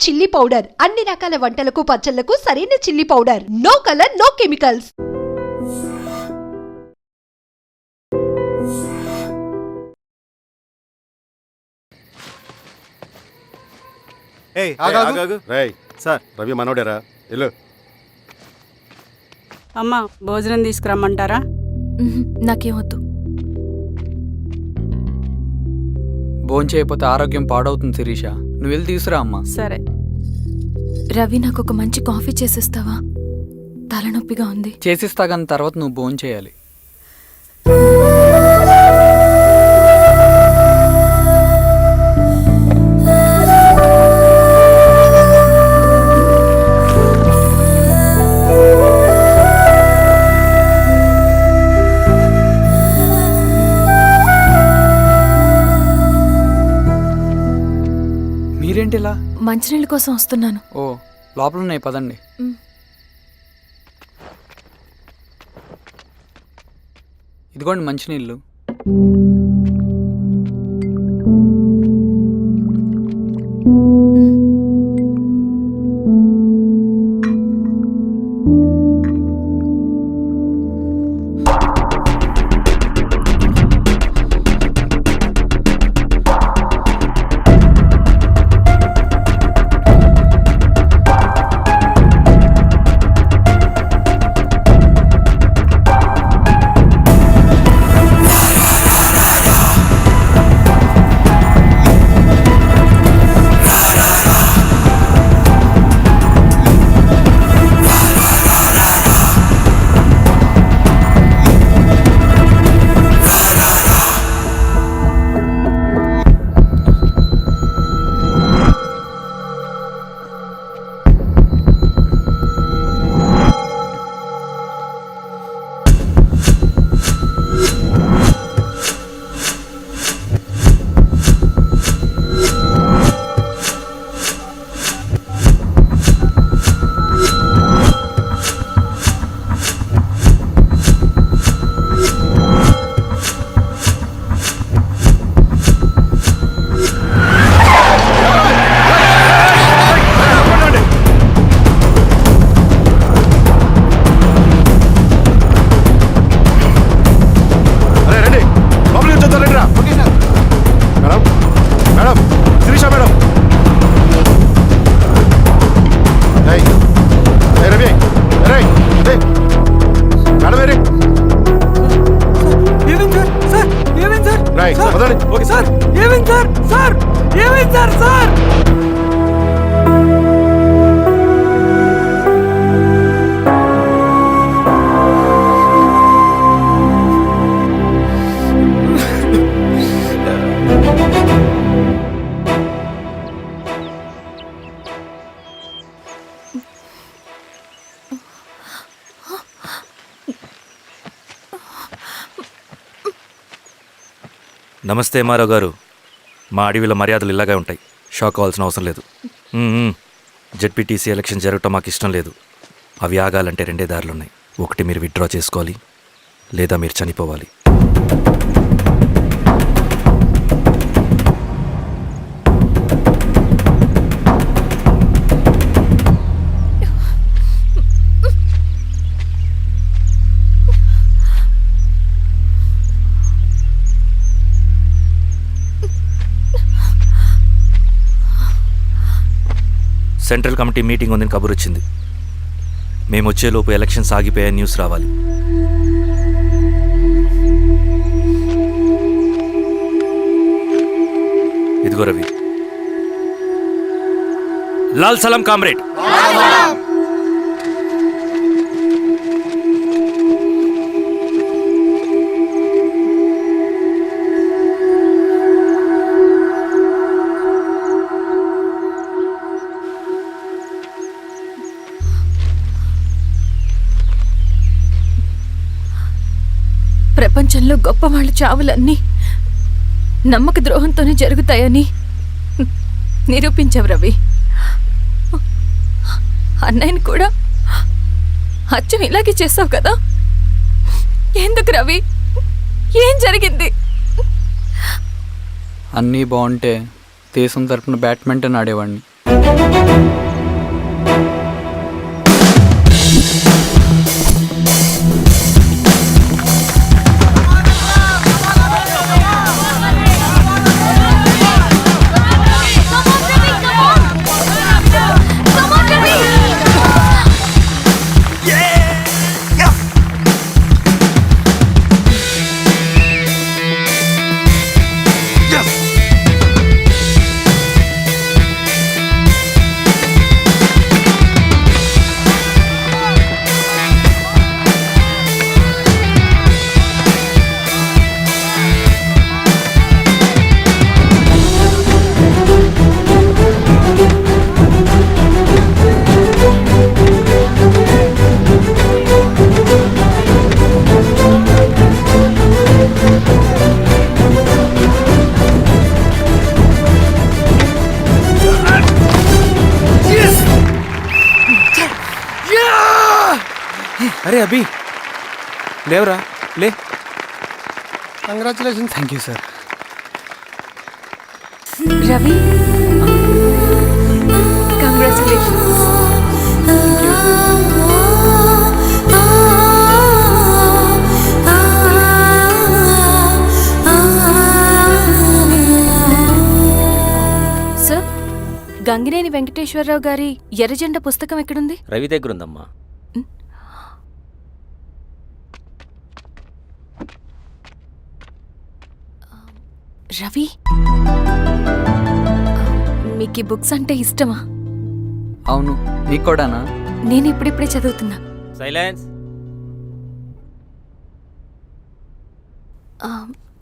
Chilli powder అన్ని రకాల వంటలకు పచ్చళ్లకు సరైన chilli powder. No colour, no chemicals. Sir Ravi మనోడేరా? వెళ్ళు. అమ్మా భోజనం తీసుకురమ్మంటారా? నాకేమొద్దు. భోంచేయకపోతే ఆరోగ్యం పాడవుతుంది శిరీష. నువ్వు వెళ్ళి తీసురా అమ్మా. సరే. రవి, నాకు ఒక మంచి కాఫీ చేసిస్తావా? తలనొప్పిగా ఉంది. చేసిస్తా కానీ తర్వాత నువ్వు భోంచేయాలి. మీరేంటిలా? మంచినీళ్ళ కోసం వస్తున్నాను. ఓ, లోపల ఉన్నాయి, పదండి. ఇదిగోండి మంచినీళ్ళు. నమస్తే మారావు గారు. మా అడవిలో మర్యాదలు ఇలాగే ఉంటాయి. షాక్ అవ్వాల్సిన అవసరం లేదు. జెడ్పీటీసీ ఎలక్షన్ జరగటం మాకు ఇష్టం లేదు. అవి ఆగాలంటే రెండే దారులున్నాయి. ఒకటి మీరు విత్డ్రా చేసుకోవాలి, లేదా మీరు చనిపోవాలి. సెంట్రల్ కమిటీ మీటింగ్ ఉందని కబురు వచ్చింది. మేము వచ్చేలోపు ఎలక్షన్స్ ఆగిపోయే న్యూస్ రావాలి. ఇదిగో రవి. లాల్ సలాం కామ్రేడ్. ప్రపంచంలో గొప్ప వాళ్ళ చావులన్నీ నమ్మక ద్రోహంతోనే జరుగుతాయని నిరూపించావు రవి. అన్నయ్యని కూడా అచ్చం ఇలాగే చేస్తావు కదా? ఎందుకు రవి? ఏం జరిగింది? అన్నీ బాగుంటే దేశం తరపున బ్యాడ్మింటన్ ఆడేవాడిని. అరే అభి లేవరా లే. Congratulation. Thank you sir. Ravi congratulations. Sir, Gangineni Venkateswara Rao గారి ఎర్రజెండ పుస్తకం ఎక్కడుంది? రవి దగ్గర ఉందమ్మా. రవి, మీకు ఈ బుక్స్ అంటే ఇష్టమా? అవును, నీకు కూడానా? నేను ఇప్పుడిప్పుడే చదువుతున్నా. సైలెన్స్.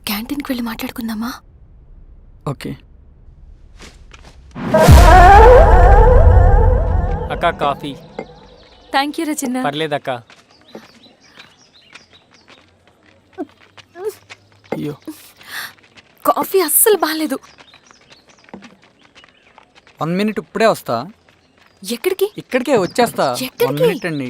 క్యాంటీన్కి వెళ్ళి మాట్లాడుకుందామా? ఓకే. అక్క కాఫీ. థ్యాంక్ యూ రచన. పర్లేదక్క. అయ్యో, కాఫీ అస్సలు బాగాలేదు. 1 minute ఇప్పుడే వస్తా. ఎక్కడికి? ఇక్కడికే వచ్చేస్తా. ఎక్కడికి? 1 minute అండి.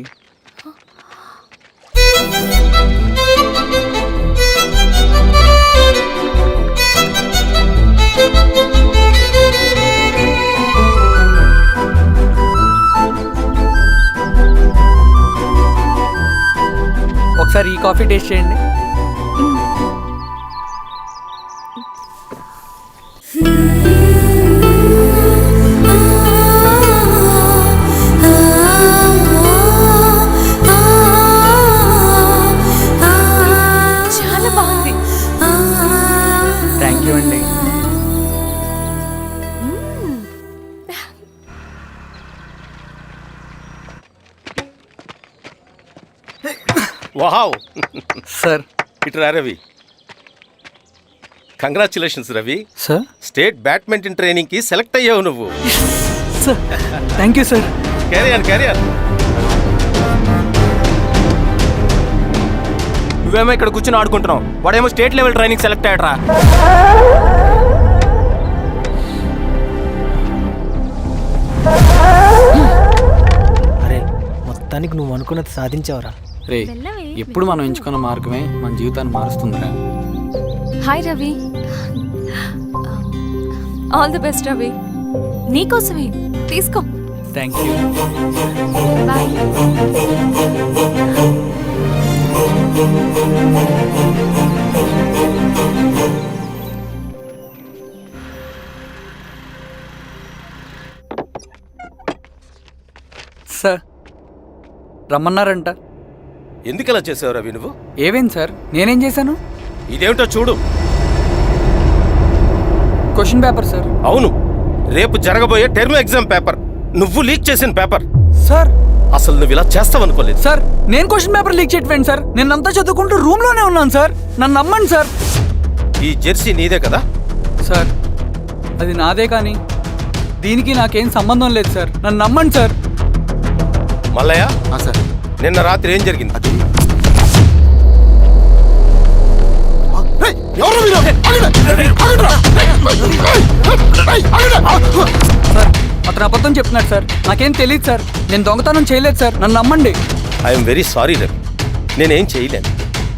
ఒకసారి ఈ కాఫీ టేస్ట్ చేయండి. చాలా బాగుంది. థ్యాంక్ యూ అండి. వావ్. సార్. ఇటు రా Ravi. Congratulations Ravi. Sir. State badminton training కి సెలెక్ట్ అయ్యావు నువ్వు. Sir, thank you sir. Carrier. నువ్వేమో ఇక్కడ కూర్చొని ఆడుకుంటున్నావు, వాడేమో స్టేట్ లెవెల్ ట్రైనింగ్ సెలెక్ట్ అయ్యాడ్రా. అరే, మొత్తానికి నువ్వు అనుకున్నది సాధించావురా. రే, ఎప్పుడు మనం ఎంచుకున్న మార్గమే మన జీవితాన్ని మారుస్తుందిరా. Hi Ravi. All the best Ravi. నీకోసమే, తీసుకో. Thank you. బాయ్. సార్, రమ్మన్నారంట. ఎందుకు అలా చేసావు రవి నువ్వు? ఏవేం సార్, నేనేం చేశాను? ఇదేమిటో చూడు. Question paper sir. అవును, రేపు జరగబోయే టర్మ్ ఎగ్జామ్ పేపర్. నువ్వు లీక్ చేసిన పేపర్. సార్, అసలు నువ్వు ఇలా చేస్తావనుకోలేదు. సార్, నేను క్వశ్చన్ పేపర్ లీక్ చేయట్లేండి సార్. నేనంతా చదువుకుంటూ రూమ్లోనే ఉన్నాను సార్. నన్ను నమ్మండి సార్. ఈ జెర్సీ నీదే కదా? సార్, అది నాదే, కానీ దీనికి నాకేం సంబంధం లేదు సార్. నన్ను నమ్మండి సార్. మల్లయ్య సార్, నిన్న రాత్రి ఏం జరిగింది? సార్, అతను అబద్ధం చెప్తున్నాడు సార్. నాకేం తెలియదు సార్. నేను దొంగతనం చేయలేదు సార్. నన్ను నమ్మండి. ఐఎమ్ వెరీ సారీ రవి, నేనేం చేయలేను.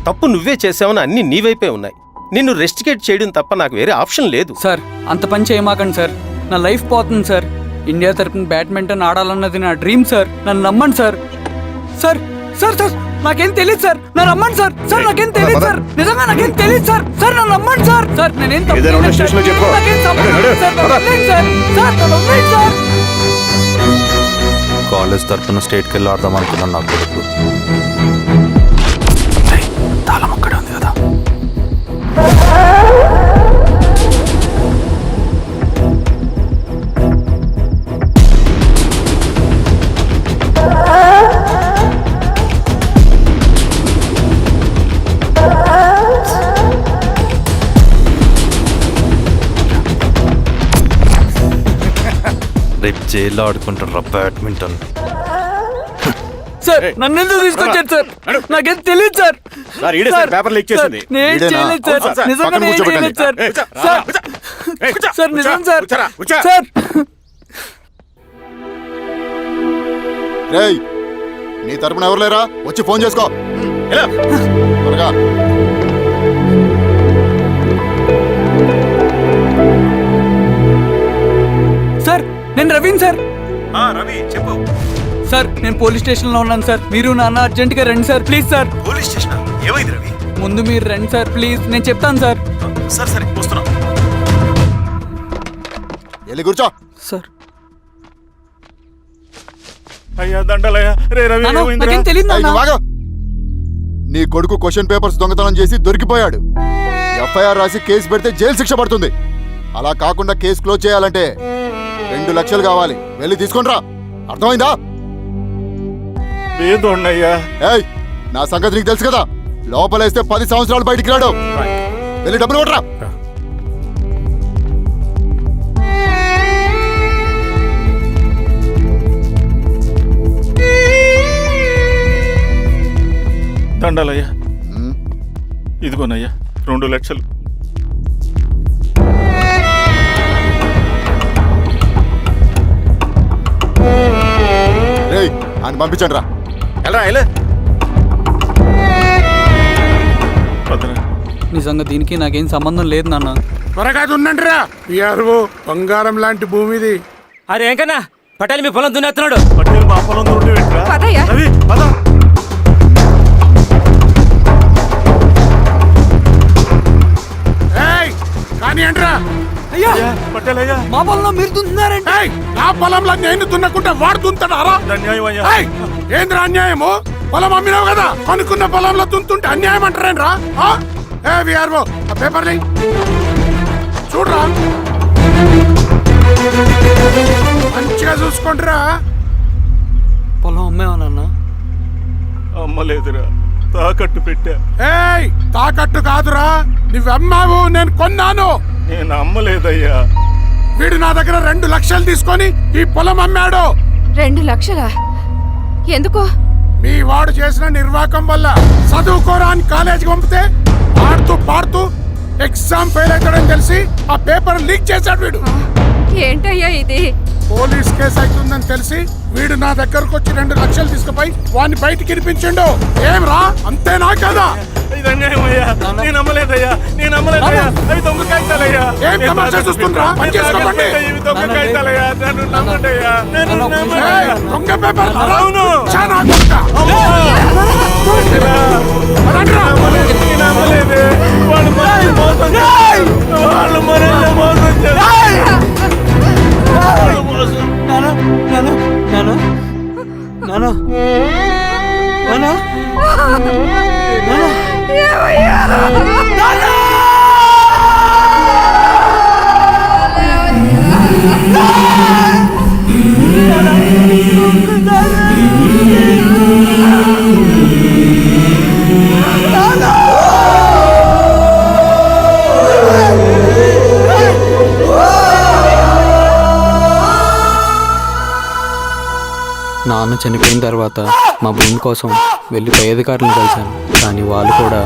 తప్పు నువ్వే చేసావని అన్ని నీ వైపే ఉన్నాయి. నిన్ను రెస్టికేట్ చేయడం తప్ప నాకు వేరే ఆప్షన్ లేదు. సార్, అంత పని చేయమాకండి సార్. నా లైఫ్ పోతుంది సార్. ఇండియా తరపున బ్యాడ్మింటన్ ఆడాలన్నది నా డ్రీమ్ సార్. నన్ను నమ్మండి సార్. సార్ సార్ సార్ నాకేం తెలియదు సార్. నన్ను నమ్మండి సార్. సార్ నాకేం తెలియదు సార్. నిజంగా నాకేం తెలియదు సార్. సార్ నన్ను నమ్మండి సార్. సార్ నేనేం తప్పు చేయలేదు సార్. నాకేం సంబంధం లేదు సార్. నన్ను వదిలేయండి సార్. సార్ నన్ను వదిలేయండి సార్. కాలేజ్ తరఫున స్టేట్కి వెళ్ళి ఆడదాం అనుకున్నాను నా కొడుకు. తాళం అక్కడే ఉంది కదా. రేపు జైల్లో ఆడుకుంటారా బ్యాడ్మింటన్? సార్ నన్ను ఎందుకు తీసుకొచ్చారు సార్? నాకేం తెలియదు సార్. పేపర్ లీక్ చేసింది. నేను చేయలేదు సార్. నిజంగా నేను చేయలేదు సార్. సార్ నిజం సార్. సార్ రేయ్, నీ తరపున ఎవరు లేరా? వచ్చి ఫోన్ చేసుకో త్వరగా. సార్ నేను రవీన్ సార్. రవి చెప్పు. సార్ నేను పోలీస్ స్టేషన్ లో ఉన్నాను సార్. మీరు నాన్న అర్జెంట్ గా రండి sir please sir. Police station ఏమైంది రవి? ముందు మీరు రండి సార్ ప్లీజ్. నేను చెప్తాను సార్. సరే సరే వస్తున్నా. వెళ్ళి కూర్చో. సార్ అయ్యా దండలయ్యా. రే రవి నాన్న, ఏమైందిరా? నాకేం తెలియదు ఏయ్, నాన్న. నువ్వు ఆగు. నీ కొడుకు క్వశ్చన్ పేపర్స్ దొంగతనం చేసి దొరికిపోయాడు. ఎఫ్ఐఆర్ రాసి కేసు పెడితే జైలు శిక్ష పడుతుంది. అలా కాకుండా కేసు క్లోజ్ చేయాలంటే 2 లక్షలు కావాలి. వెళ్ళి తీసుకొని రా. అర్థమైందా? ఏదోండయ్యా. ఏయ్, నా సంగతి నీకు తెలుసు కదా. లోపలేస్తే 10 సంవత్సరాలు బయటికి రాడు. వెళ్ళి డబ్బులు కొట్టరా. దండలయ్యా. ఇదిగోనయ్యా 2 లక్షలు. రేయ్, ఆయన పంపించండి రా. ఎలా ఎలా నిజంగా దీనికి నాకేం సంబంధం లేదు నాన్న. త్వరగా దున్నండిరా. పిఆర్ఓ బంగారం లాంటి భూమిది. అరే ఏంకన్నా పటేల్ మీ పొలం దున్నేస్తున్నాడు. పట్టేలు మా పొలం దొరికి రవి పద. ఏయ్, కానీ అంటరా. అయ్యా పట్టేలయ్యా. మా పొలంలో మీరు దున్నుతున్నారండి. ఏయ్, నా పొలంలో నేను దున్నకుంటే వాడు దున్నుతాడారా? అన్యాయం అయ్యా. ఏయ్, ఏంద్రా అన్యాయము? పొలం అమ్మినావు కదా, కొనుక్కున్న పొలంలో దున్నుతుంటే అన్యాయం అంటారేంట్రా? ఏ విఆర్ఓ ఆ పేపర్ని చూడరా. మంచిగా చూసుకుంటారా. పొలం అమ్మేవా నాన్న? అమ్మలేదురా, తాకట్టు పెట్టా. ఏయ్, తాకట్టు కాదురా, నువ్వమ్మావు, నేను కొన్నాను. నేను అమ్మలేదయ్యా. వీడు నా దగ్గర 2 లక్షలు తీసుకొని ఈ పొలం అమ్మాడు. 2 లక్షలా? ఎందుకు? మీ వాడు చేసిన నిర్వాకం వల్ల చదువుకోరా అని కాలేజీకి పంపితే ఆడుతూ పాడుతూ ఎగ్జామ్ ఫెయిల్ అవుతాడని తెలిసి ఆ పేపర్ లీక్ చేశాడు వీడు. ఏంటయ్యా ఇది? పోలీస్ కేసు అవుతుందని తెలిసి వీడు నా దగ్గరకు వచ్చి 2 లక్షలు తీసుకుపోయి వాడిని బయటికి ఇరిపించిండు. ఏం రా, అంతేనా కదా? ఇది అన్యాయం అయ్యా. నేను అమ్మలేదయ్యా. నేను అమ్మలేదయ్యా. అవి దొంగ కాగితాలయ్యా. ఏం తమాషా చూస్తుండ్రా? పని చేసుకోండి. ఇవి దొంగ కాగితాలయ్యా. నన్ను నమ్మండయ్యా. నేను ఏయ్, నమ్మయ్యా. దొంగ పేపర్ అవును. చాలా దొంగ. పదండ్రా. నేను అమ్మలేదే. వాళ్ళు మనల్ని మోసం చేశారు. వాళ్ళు మనల్ని మోసం చేశారు. వాళ్ళు మోసం. నాన్న నాన్న నాన్న నాన్న నాన్న నాన్న చనిపోయిన తర్వాత మా భూమి కోసం వెళ్ళి పై అధికారులను కలిశాను, కానీ వాళ్ళు కూడా